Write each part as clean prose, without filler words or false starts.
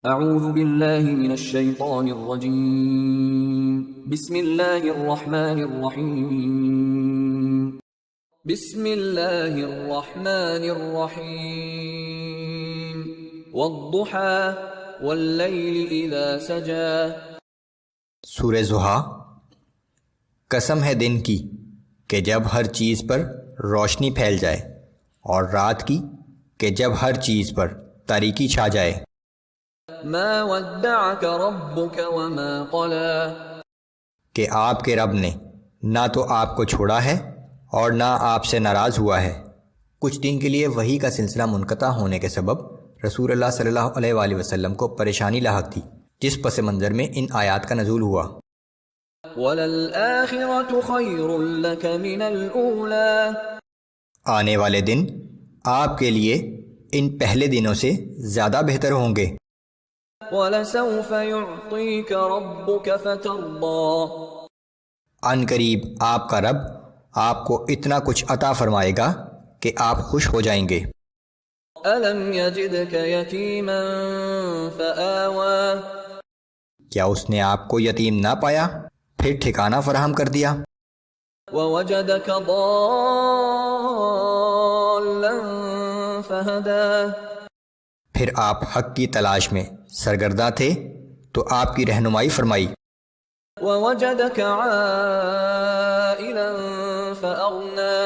اعوذ باللہ من الشیطان الرجیم بسم اللہ الرحمن الرحیم بسم اللہ الرحمن الرحیم والضحى واللیل اذا سجا۔ سورہ ضحیٰ۔ قسم ہے دن کی کہ جب ہر چیز پر روشنی پھیل جائے، اور رات کی کہ جب ہر چیز پر تاریکی چھا جائے۔ ما ودعك ربك وما قلى، کہ آپ کے رب نے نہ تو آپ کو چھوڑا ہے اور نہ آپ سے ناراض ہوا ہے۔ کچھ دن کے لیے وحی کا سلسلہ منقطع ہونے کے سبب رسول اللہ صلی اللہ علیہ وآلہ وسلم کو پریشانی لاحق تھی، جس پس منظر میں ان آیات کا نزول ہوا۔ وَلَلْآخِرَةُ خَيْرٌ لَكَ مِنَ الْأُولَى، آنے والے دن آپ کے لیے ان پہلے دنوں سے زیادہ بہتر ہوں گے۔ وَلَسَوْفَ يُعْطِيكَ رَبُّكَ فَتَرْضَى، عن قریب آپ کا رب آپ کو اتنا کچھ عطا فرمائے گا کہ آپ خوش ہو جائیں گے۔ أَلَمْ يَجِدْكَ يَتِيمًا فَآوَى، کیا اس نے آپ کو یتیم نہ پایا پھر ٹھکانہ فراہم کر دیا؟ وَوَجَدَكَ ضَالًّا فَهَدَى، پھر آپ حق کی تلاش میں سرگرداں تھے تو آپ کی رہنمائی فرمائی۔ وَوَجَدَكَ عَائِلًا فَأَغْنَى،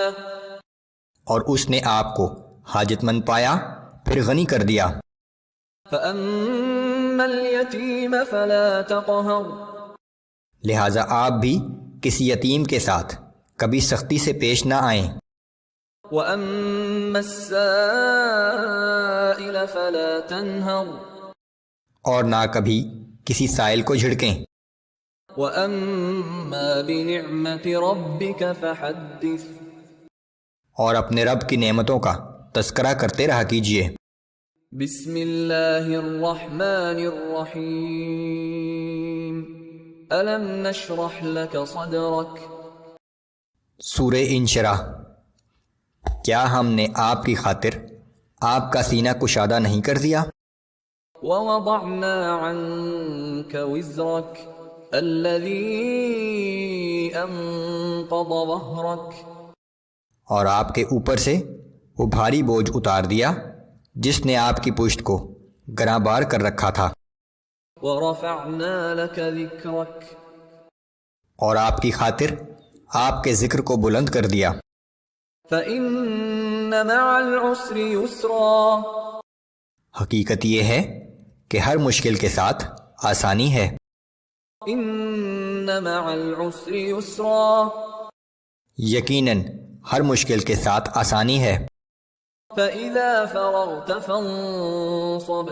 اور اس نے آپ کو حاجت مند پایا پھر غنی کر دیا۔ فَأَمَّا الْيَتِيمَ فَلَا تَقْهَرْ، لہٰذا آپ بھی کسی یتیم کے ساتھ کبھی سختی سے پیش نہ آئیں۔ وَأَمَّا السَّائِلَ فَلَا تَنْهَرْ، اور نہ کبھی کسی سائل کو جھڑکیں۔ وَأَمَّا بِنِعْمَةِ رَبِّكَ فَحَدِّثْ، اور اپنے رب کی نعمتوں کا تذکرہ کرتے رہا کیجیے۔ بسم اللہ الرحمن الرحیم أَلَمْ نَشْرَحْ لَكَ صَدْرَكَ، سورہ انشراح۔ کیا ہم نے آپ کی خاطر آپ کا سینہ کشادہ نہیں کر دیا؟ وَوَضَعْنَا عَنْكَ وِزْرَكَ الَّذِي أَنقَضَ ظَهْرَكَ، اور آپ کے اوپر سے وہ بھاری بوجھ اتار دیا جس نے آپ کی پشت کو گراں بار کر رکھا تھا۔ وَرَفَعْنَا لَكَ ذِكْرَكَ، اور آپ کی خاطر آپ کے ذکر کو بلند کر دیا۔ فَإِنَّ مَعَ الْعُسْرِ يُسْرًا، حقیقت یہ ہے کہ ہر مشکل کے ساتھ آسانی ہے۔ إِنَّ مَعَ الْعُسْرِ يُسْرًا، یقیناً ہر مشکل کے ساتھ آسانی ہے۔ فَإِذَا فَرَغْتَ فَانصَبْ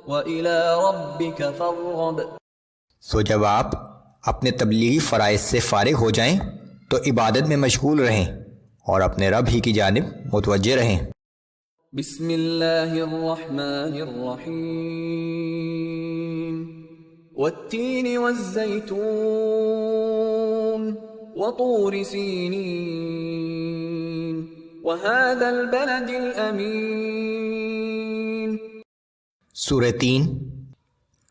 وَإِلَى رَبِّكَ فَارْغَب، سو جب آپ اپنے تبلیغی فرائض سے فارغ ہو جائیں تو عبادت میں مشغول رہیں اور اپنے رب ہی کی جانب متوجہ رہیں۔ بسم اللہ الرحمن الرحیم والتین والزیتون وطور سینین وهذا البلد الامین۔ سورہ تین۔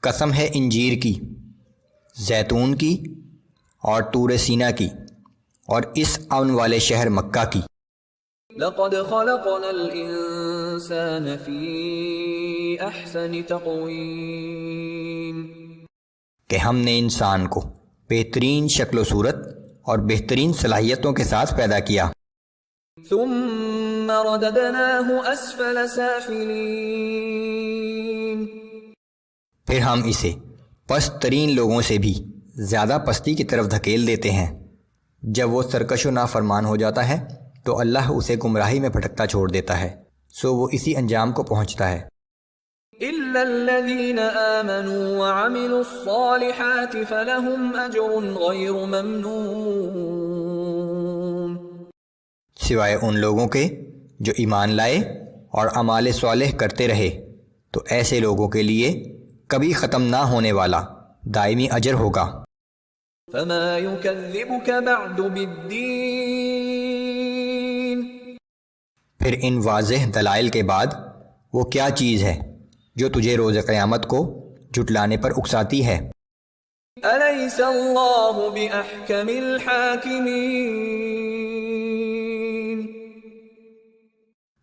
قسم ہے انجیر کی، زیتون کی اور طور سینا کی اور اس امن والے شہر مکہ کی۔ لقد خلقنا الانسان فی احسن تقویم، کہ ہم نے انسان کو بہترین شکل و صورت اور بہترین صلاحیتوں کے ساتھ پیدا کیا۔ ثم رددناه اسفل سافلین، پھر ہم اسے پست ترین لوگوں سے بھی زیادہ پستی کی طرف دھکیل دیتے ہیں۔ جب وہ سرکش و نافرمان ہو جاتا ہے تو اللہ اسے گمراہی میں بھٹکتا چھوڑ دیتا ہے، سو وہ اسی انجام کو پہنچتا ہے۔ الا الذين آمنوا وعملوا الصالحات فلهم اجر غير ممنون، سوائے ان لوگوں کے جو ایمان لائے اور اعمال صالح کرتے رہے تو ایسے لوگوں کے لیے کبھی ختم نہ ہونے والا دائمی اجر ہوگا۔ فما يكذبك بعد بالدين، پھر ان واضح دلائل کے بعد وہ کیا چیز ہے جو تجھے روز قیامت کو جھٹلانے پر اکساتی ہے۔ أليس الله بأحكم الحاكمين؟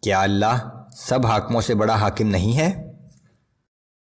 کیا اللہ سب حاکموں سے بڑا حاکم نہیں ہے؟